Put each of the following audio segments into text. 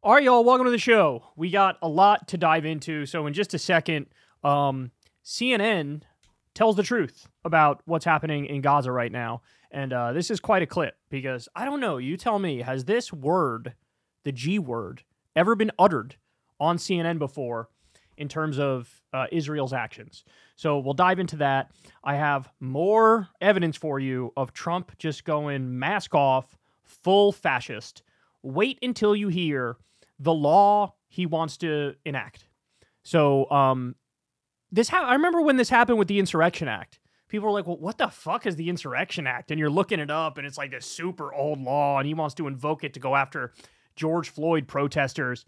All right, y'all, welcome to the show. We got a lot to dive into, so in just a second, CNN tells the truth about what's happening in Gaza right now, and this is quite a clip, because, I don't know, you tell me, has this word, the G word, ever been uttered on CNN before in terms of Israel's actions? So we'll dive into that. I have more evidence for you of Trump just going mask off, full fascist. Wait until you hear the law he wants to enact. So I remember when this happened with the Insurrection Act. People were like, well, what the fuck is the Insurrection Act? And you're looking it up, and it's like this super old law, and he wants to invoke it to go after George Floyd protesters.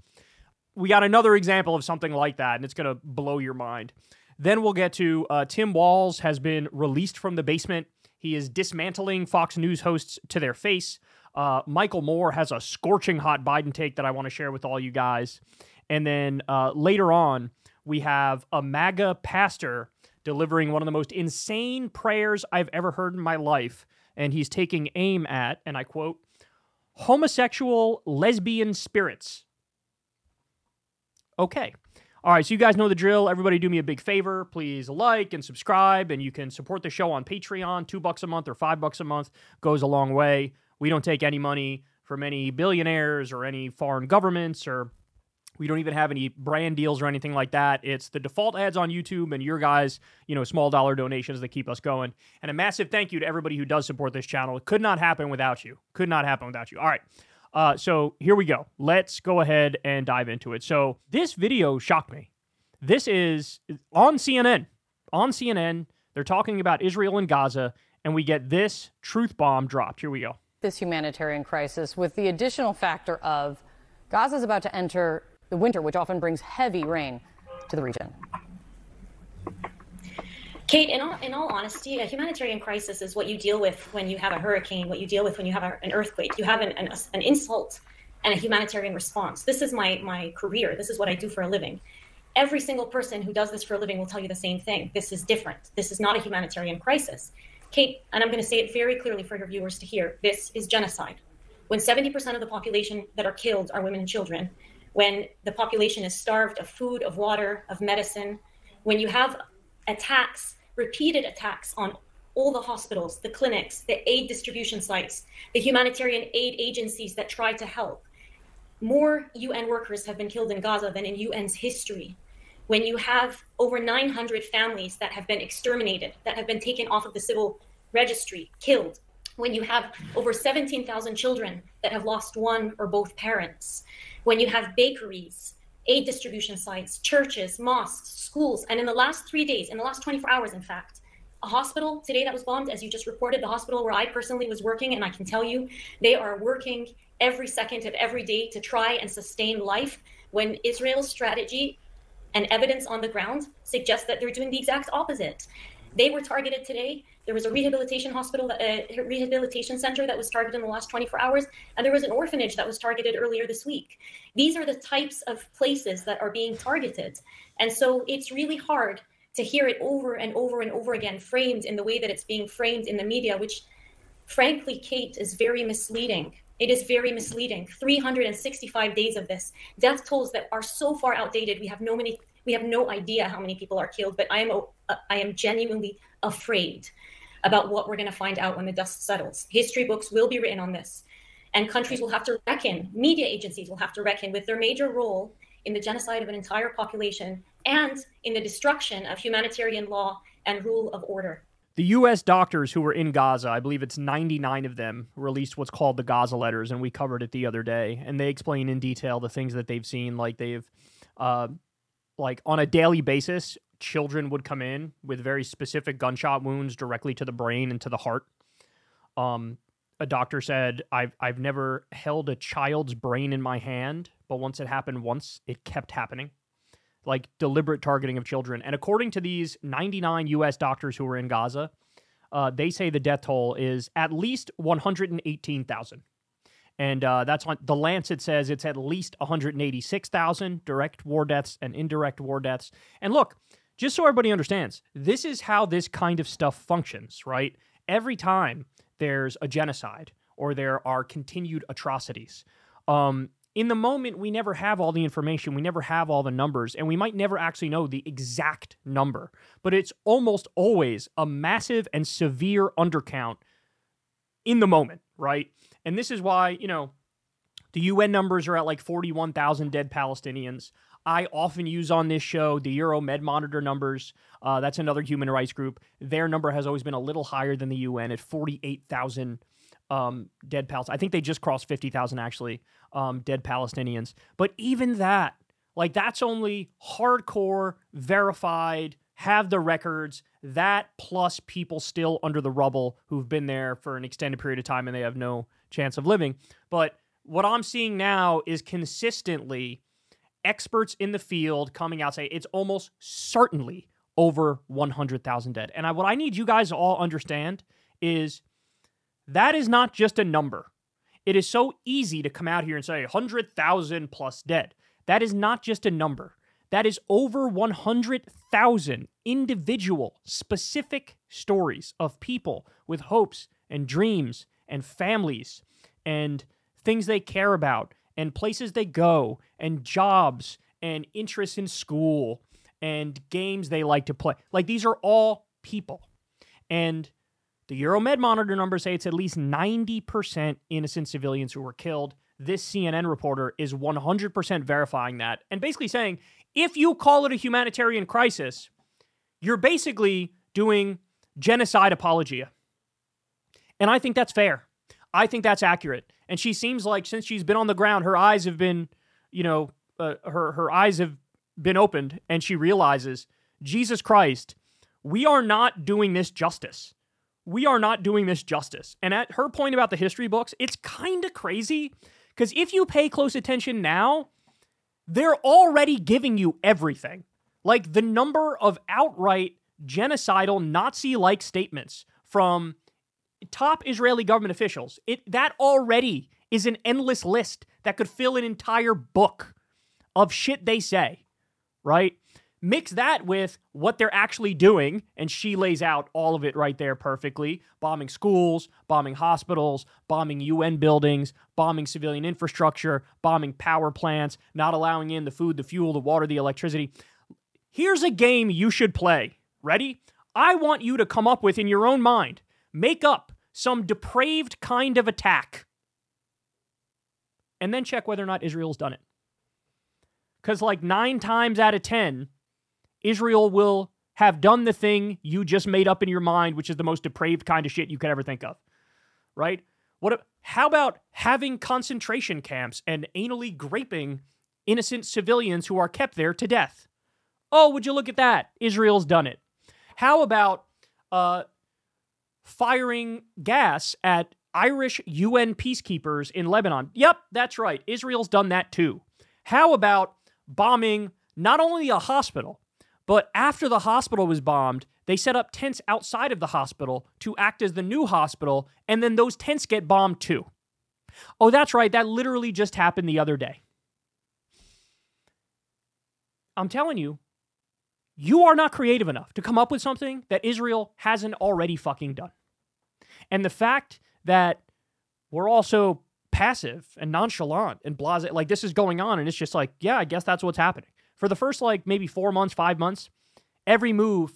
We got another example of something like that, and it's going to blow your mind. Then we'll get to Tim Walz has been released from the basement. He is dismantling Fox News hosts to their face. Michael Moore has a scorching hot Biden take that I want to share with all you guys. And then later on, we have a MAGA pastor delivering one of the most insane prayers I've ever heard in my life. And he's taking aim at, and I quote, homosexual lesbian spirits. Okay. All right, so you guys know the drill. Everybody do me a big favor. Please like and subscribe, and you can support the show on Patreon. $2 a month or $5 a month goes a long way. We don't take any money from any billionaires or any foreign governments, or we don't even have any brand deals or anything like that. It's the default ads on YouTube and your guys, small dollar donations that keep us going. And a massive thank you to everybody who does support this channel. It could not happen without you. Could not happen without you. All right. So here we go. Let's go ahead and dive into it. So this video shocked me. This is on CNN. On CNN, they're talking about Israel and Gaza, and we get this truth bomb dropped. Here we go. This humanitarian crisis with the additional factor of Gaza is about to enter the winter, which often brings heavy rain to the region. Kate, in all honesty, a humanitarian crisis is what you deal with when you have a hurricane, what you deal with when you have an earthquake. You have an insult and a humanitarian response. This is my career. This is what I do for a living. Every single person who does this for a living will tell you the same thing. This is different. This is not a humanitarian crisis. Kate, and I'm going to say it very clearly for your viewers to hear, this is genocide. When 70% of the population that are killed are women and children, when the population is starved of food, of water, of medicine, when you have attacks, repeated attacks on all the hospitals, the clinics, the aid distribution sites, the humanitarian aid agencies that try to help. More UN workers have been killed in Gaza than in UN's history. When you have over 900 families that have been exterminated, that have been taken off of the civil registry, killed. When you have over 17,000 children that have lost one or both parents. When you have bakeries, aid distribution sites, churches, mosques, schools, and in the last 3 days, in the last 24 hours, in fact, a hospital today that was bombed, as you just reported, the hospital where I personally was working, and I can tell you, they are working every second of every day to try and sustain life when Israel's strategy and evidence on the ground suggests that they're doing the exact opposite. They were targeted today. There was a rehabilitation center that was targeted in the last 24 hours, and there was an orphanage that was targeted earlier this week. These are the types of places that are being targeted. And so it's really hard to hear it over and over and over again, framed in the way that it's being framed in the media, which frankly, Kate, is very misleading. It is very misleading. 365 days of this. Death tolls that are so far outdated. We have no idea how many people are killed, but I am genuinely afraid about what we're going to find out when the dust settles. History books will be written on this, and countries will have to reckon, media agencies will have to reckon with their major role in the genocide of an entire population and in the destruction of humanitarian law and rule of order. The U.S. doctors who were in Gaza, I believe it's 99 of them, released what's called the Gaza letters, and we covered it the other day. And they explain in detail the things that they've seen, like they've, like on a daily basis, children would come in with very specific gunshot wounds directly to the brain and to the heart. A doctor said, I've never held a child's brain in my hand, but once it happened once, it kept happening. Like deliberate targeting of children. And according to these 99 U.S. doctors who were in Gaza, they say the death toll is at least 118,000. And that's on The Lancet says it's at least 186,000 direct war deaths and indirect war deaths. And look, just so everybody understands, this is how this kind of stuff functions, right? Every time there's a genocide or there are continued atrocities, in the moment, we never have all the information. We never have all the numbers, and we might never actually know the exact number. But it's almost always a massive and severe undercount in the moment, right? And this is why, the UN numbers are at like 41,000 dead Palestinians. I often use on this show the Med Monitor numbers. That's another human rights group. Their number has always been a little higher than the UN at 48,000 dead Palestinians. I think they just crossed 50,000 actually, dead Palestinians. But even that, like that's only hardcore, verified, have the records, that plus people still under the rubble who've been there for an extended period of time and they have no chance of living. But what I'm seeing now is consistently experts in the field coming out say it's almost certainly over 100,000 dead. And what I need you guys to all understand is that is not just a number. It is so easy to come out here and say 100,000 plus dead. That is not just a number. That is over 100,000 individual, specific stories of people with hopes and dreams and families and things they care about and places they go and jobs and interests in school and games they like to play. Like these are all people. And the Med Monitor numbers say it's at least 90% innocent civilians who were killed. This CNN reporter is 100% verifying that and basically saying, if you call it a humanitarian crisis, you're basically doing genocide apologia. And I think that's fair. I think that's accurate. And she seems like since she's been on the ground, her eyes have been, her eyes have been opened and she realizes, Jesus Christ, we are not doing this justice. We are not doing this justice. And at her point about the history books, it's kind of crazy because if you pay close attention now, they're already giving you everything. Like the number of outright genocidal Nazi-like statements from top Israeli government officials, that already is an endless list that could fill an entire book of shit they say, right? Mix that with what they're actually doing, and she lays out all of it right there perfectly. Bombing schools, bombing hospitals, bombing UN buildings, bombing civilian infrastructure, bombing power plants, not allowing in the food, the fuel, the water, the electricity. Here's a game you should play. Ready? I want you to come up with, in your own mind, make up some depraved kind of attack, and then check whether or not Israel's done it. Because like 9 times out of 10, Israel will have done the thing you just made up in your mind, which is the most depraved kind of shit you could ever think of, right? How about having concentration camps and anally graping innocent civilians who are kept there to death? Oh, would you look at that? Israel's done it. How about firing gas at Irish UN peacekeepers in Lebanon? Yep, that's right. Israel's done that too. How about bombing not only a hospital, but after the hospital was bombed, they set up tents outside of the hospital to act as the new hospital, and then those tents get bombed too. Oh, that's right. That literally just happened the other day. I'm telling you, you are not creative enough to come up with something that Israel hasn't already fucking done. And the fact that we're also passive and nonchalant and blasé, like this is going on, and it's just like, yeah, I guess that's what's happening. For the first, like, maybe 4 months, 5 months, every move,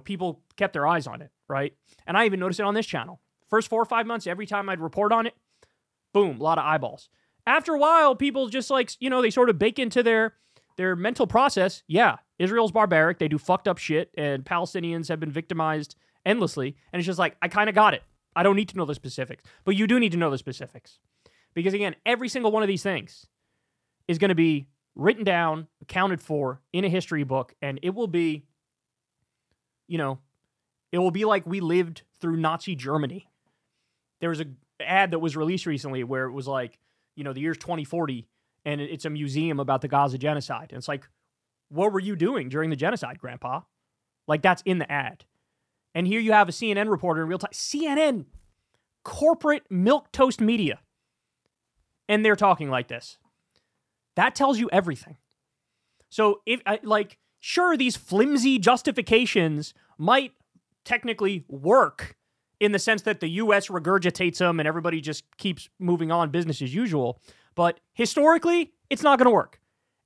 people kept their eyes on it, right? And I even noticed it on this channel. First 4 or 5 months, every time I'd report on it, boom, a lot of eyeballs. After a while, people just like, they sort of bake into their mental process. Yeah, Israel's barbaric. They do fucked up shit, and Palestinians have been victimized endlessly. And it's just like, I kind of got it. I don't need to know the specifics. But you do need to know the specifics. Because again, every single one of these things is going to be written down, accounted for in a history book, and it will be, it will be like we lived through Nazi Germany. There was an ad that was released recently where it was like, the year's 2040, and it's a museum about the Gaza genocide. And it's like, what were you doing during the genocide, Grandpa? Like, that's in the ad. And here you have a CNN reporter in real time. CNN, corporate milquetoast media. And they're talking like this. That tells you everything. So, sure, these flimsy justifications might technically work in the sense that the U.S. regurgitates them and everybody just keeps moving on business as usual. But historically, it's not going to work.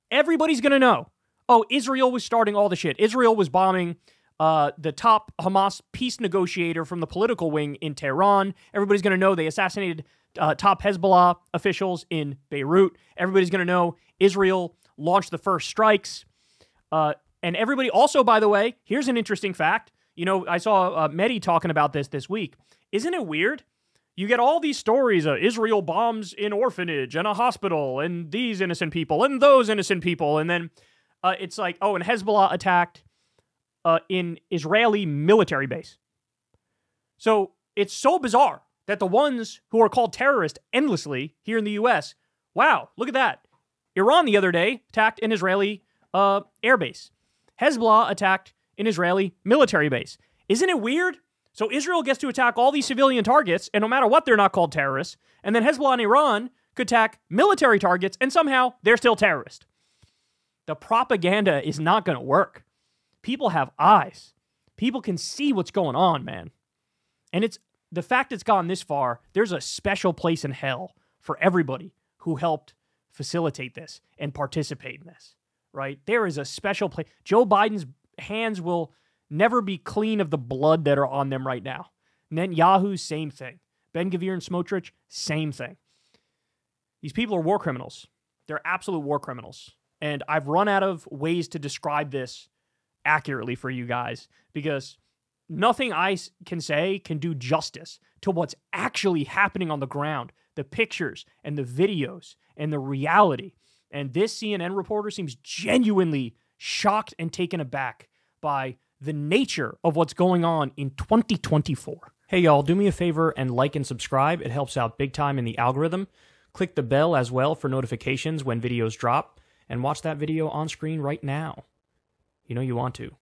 Everybody's going to know, oh, Israel was starting all the shit. Israel was bombing the top Hamas peace negotiator from the political wing in Tehran. Everybody's going to know they assassinated top Hezbollah officials in Beirut. Everybody's going to know Israel launched the first strikes. And everybody also, by the way, here's an interesting fact. You know, I saw Mehdi talking about this week. Isn't it weird? You get all these stories of Israel bombs an orphanage and a hospital and these innocent people and those innocent people. And then it's like, oh, and Hezbollah attacked in Israeli military base. So it's so bizarre that the ones who are called terrorists endlessly here in the U.S., wow, look at that. Iran the other day attacked an Israeli air base. Hezbollah attacked an Israeli military base. Isn't it weird? So Israel gets to attack all these civilian targets, and no matter what, they're not called terrorists. And then Hezbollah and Iran could attack military targets, and somehow they're still terrorists. The propaganda is not going to work. People have eyes. People can see what's going on, man. And it's the fact it's gone this far, there's a special place in hell for everybody who helped facilitate this and participate in this, right? There is a special place. Joe Biden's hands will never be clean of the blood that are on them right now. Netanyahu, same thing. Ben-Gvir and Smotrich, same thing. These people are war criminals. They're absolute war criminals. And I've run out of ways to describe this accurately for you guys because nothing I can say can do justice to what's actually happening on the ground, the pictures and the videos and the reality. And this CNN reporter seems genuinely shocked and taken aback by the nature of what's going on in 2024. Hey, y'all, do me a favor and like and subscribe. It helps out big time in the algorithm. Click the bell as well for notifications when videos drop, and watch that video on screen right now. You know you want to.